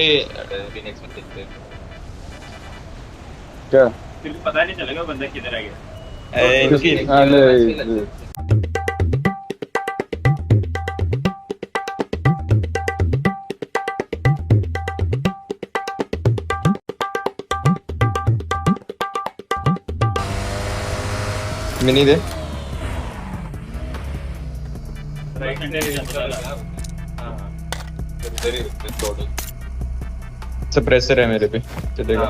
अरे नेक्स्ट में देखते हैं क्या फिर पता नहीं चलेगा बंदा किधर आ गया। मिनी दे राइट हैंड सप्रेसर है मेरे पे चलेगा।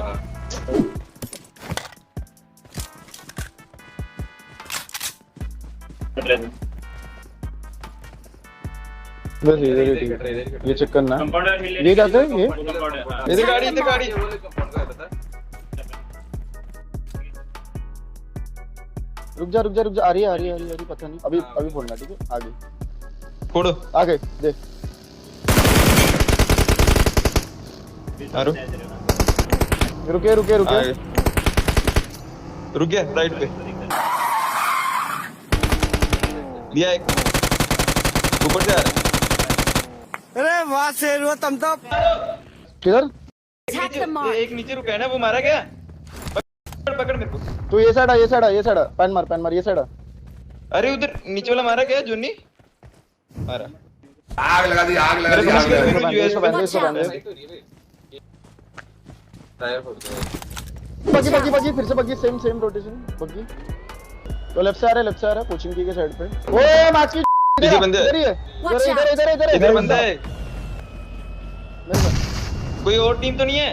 बस इधर ही ठीक है। ये चेक करना ये जाते हैं ये इधर गाड़ी रुक जा आ रही है पता नहीं अभी फोड़ना ठीक है आगे फोड़ो आगे दे आरो रुके रुक गया राइट पे दिया एक ऊपर से आ रहा है। अरे वाह शेर वो तुम तो किधर एक नीचे रुका है ना वो मारा गया। पकड़ मेरे को तू ये साइड आ पैन मार ये साइड आ। अरे उधर नीचे वाला मारा गया जोनी मारा आग लगा दी बग्गी फिर से बग्गी सेम रोटेशन बग्गी तो लेफ्ट से आ रहा है कोचिंग की साइड पे ओए माची पीछे बंदे इधर ही है इधर बंदा है। कोई और टीम तो नहीं है?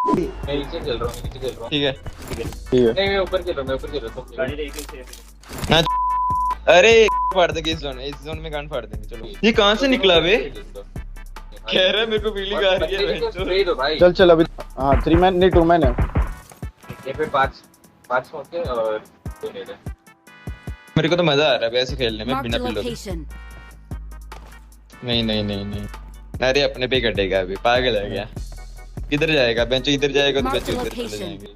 मैं नीचे चल रहा हूँ ठीक है नहीं मैं ऊपर चल रहा हूँ गाड़ी लेके से हाँ अरे फाड़ देंगे इस जोन में गन फाड़ देंगे। चलो ये कहाँ से निकला बे? कह रहा है मेरे को फीलिंग आ रही है भाई। चल अभी हाँ 3 मैन नहीं 2 मैन है ये पे 5 होते हैं और 2 ले ले। मेरे को तो मजा आ रहा है वैसे खेलने में बिना पिलो। नहीं अरे अपने पे कटेगा अभी पागल है क्या? किधर जाएगा बेंच इधर जाएगा तो बेंच उधर चले जाएंगे।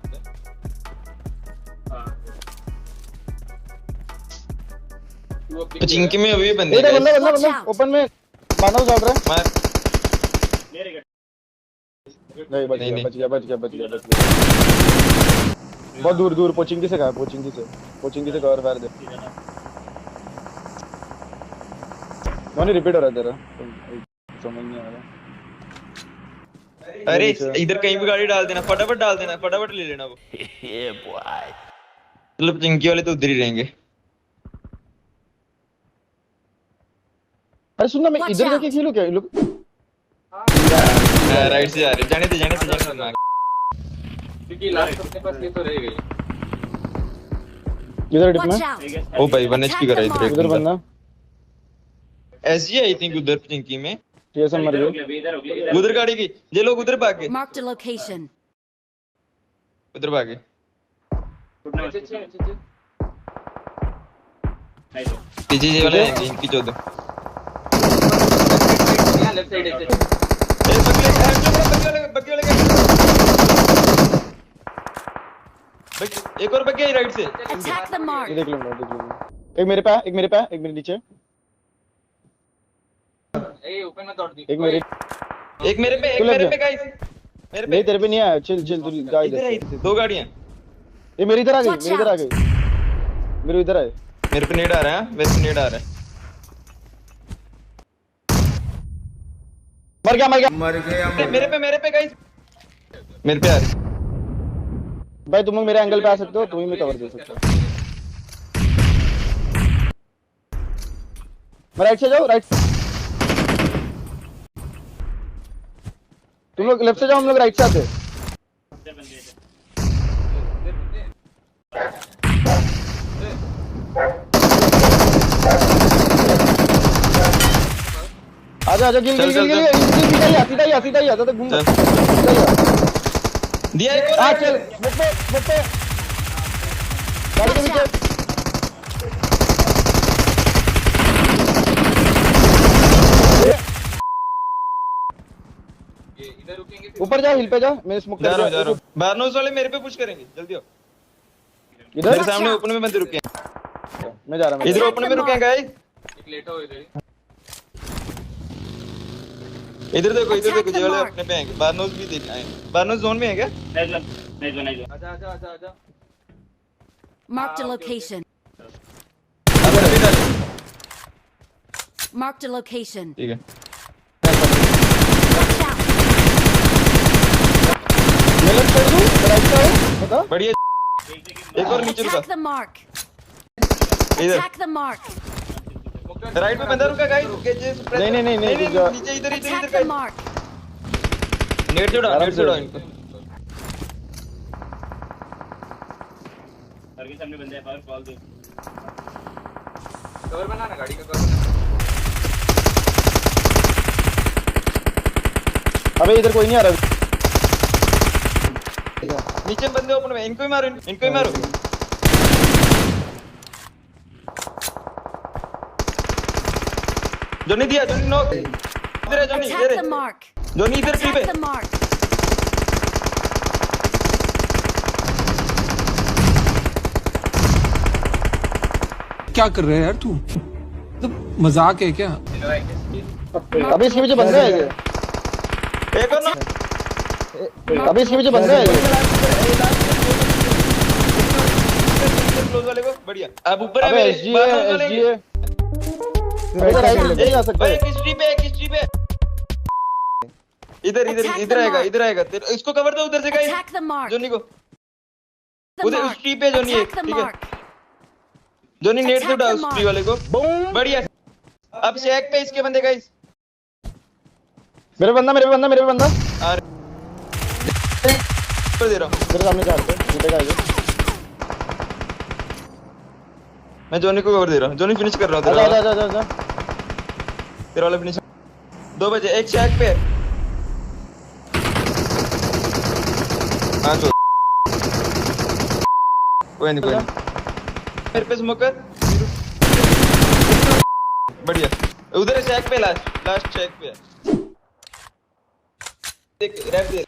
चिंकी में अभी बंदे बंदा ओपन में बांधा चल रहा है मार नहीं बच गया बहुत दूर पोचिंगी से कवर फायर दे नॉन रिपीट हो रहा है तेरा समझ नहीं आ रहा। अरे इधर कहीं भी गाड़ी डाल देना फटाफट ले लेना वो मतलब चिंकी वाले तो उधर ही रहेंगे। अरे सुनना मैं इधर जाके खेलूं क्या लोग राइट से जा रहे जाने दे क्योंकि लास्ट अपने पास ये तो रह गई इधर डिप में ओ भाई 1 HP करा इधर बंदा एसजी आई थिंक उधर चिंकी में टीएसएम मर गया उधर गाड़ी की ये लोग उधर भाग गए उधर भाग गए पीछे ये वाला है इनकी 14 लेफ्ट साइड एक और बग्गी है राइट से देख लूंगा एक मेरे पे एक मेरे नीचे ओपन में तोड़ दी एक मेरे पे गाइस मेरे पे नहीं तेरे पे नहीं आया चल तू गाड़ी दे 2 गाड़ियां ये मेरी इधर आ गई मेरे इधर आए मेरे पे नेड आ रहा है मेरे पे नेड आ रहा है मर गया मेरे पे गाइस मेरे पे आ रही भाई तुम लोग मेरे एंगल पे आ सकते हो तुम ही मैं कवर दे सकता हूं मैं राइट से जाओ राइट तुम लोग लेफ्ट से जाओ हम लोग राइट से आते आजा गिल सीधा ही आता तो घूम दिया एक और चल मुझ पे गाड़ी के नीचे इधर रुकेंगे ऊपर जा हिल पे जा मैं स्मोक जा रहा हूं बारनोस वाले मेरे पे पुश करेंगे जल्दी आओ इधर मेरे सामने ओपन में बंदे रुके हैं मैं जा रहा हूं इधर ओपन में रुके हैं गाइस एक लेटा हो इधर इधर देखो ये Attack the वाले mark. अपने पे आएंगे। बारनोस भी देख आए। बारनोस जोन में है क्या? नहीं जो आजा। Marked a location. अबे अभी डाल। Marked a location. ठीक है। Watch out. मैं लेफ्ट कर दूं राइट का हो बता बढ़िया। एक और नीचे रुका। Attack the mark. इधर Attack the mark. राइट में बंदा रुका गाइस। नहीं, नीचे इधर Attack the guys. mark. Net से उड़ाओ इनको। सर के सामने बंदे हैं, पावर कॉल दो। कवर बना ना गाड़ी का कवर। अबे इधर कोई नहीं आ रहा नीचे बंदे ओपन में इनको ही मारो। जोनी दिया जोनी नॉक। इधर है जोनी Attack the mark. जोनी इधर ट्री पे। Attack the mark. क्या कर रहा है यार तू? तो मजाक है क्या? अबे इसके पीछे बंदा है ये एक और नॉक। अबे इसके पीछे बंदा है ये क्लोज वाले को बढ़िया। अब ऊपर है अबे मेरे, एसजी बारनोस है वाले एसजी हैं। है इधर राइट नहीं जा सकता भाई किस ट्री पे इधर आएगा तेरे इसको कवर दो उधर से गाइस। Attack the mark. जोनी को The उधर उस mark. ट्री पे जोनी है। Attack the ठीक है mark. जोनी नेट से Attack उड़ा the उस mark. ट्री वाले को। बढ़िया। अब शैक पे इसके बंदे गाइस। मेरे पे बंदा आ रहे कर दे रहा हूं। मेरे सामने चार पे नीचे का ये मैं जोनी को कवर दे रहा हूं। जोनी फिनिश कर रहा हूं आजा तेरा वाला फिनिश। 2 बजे एक शैक पे। हां तो कोई नहीं मेरे पे स्मोकर। बढ़िया उधर शैक पे लास्ट शैक पे है। देख रैप दे।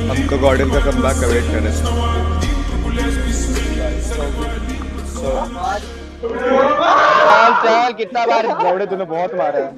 हम तो गॉर्डन का कमबैक का वेट कर रहे हैं। चल कितना बार दौड़े तूने बहुत मारा है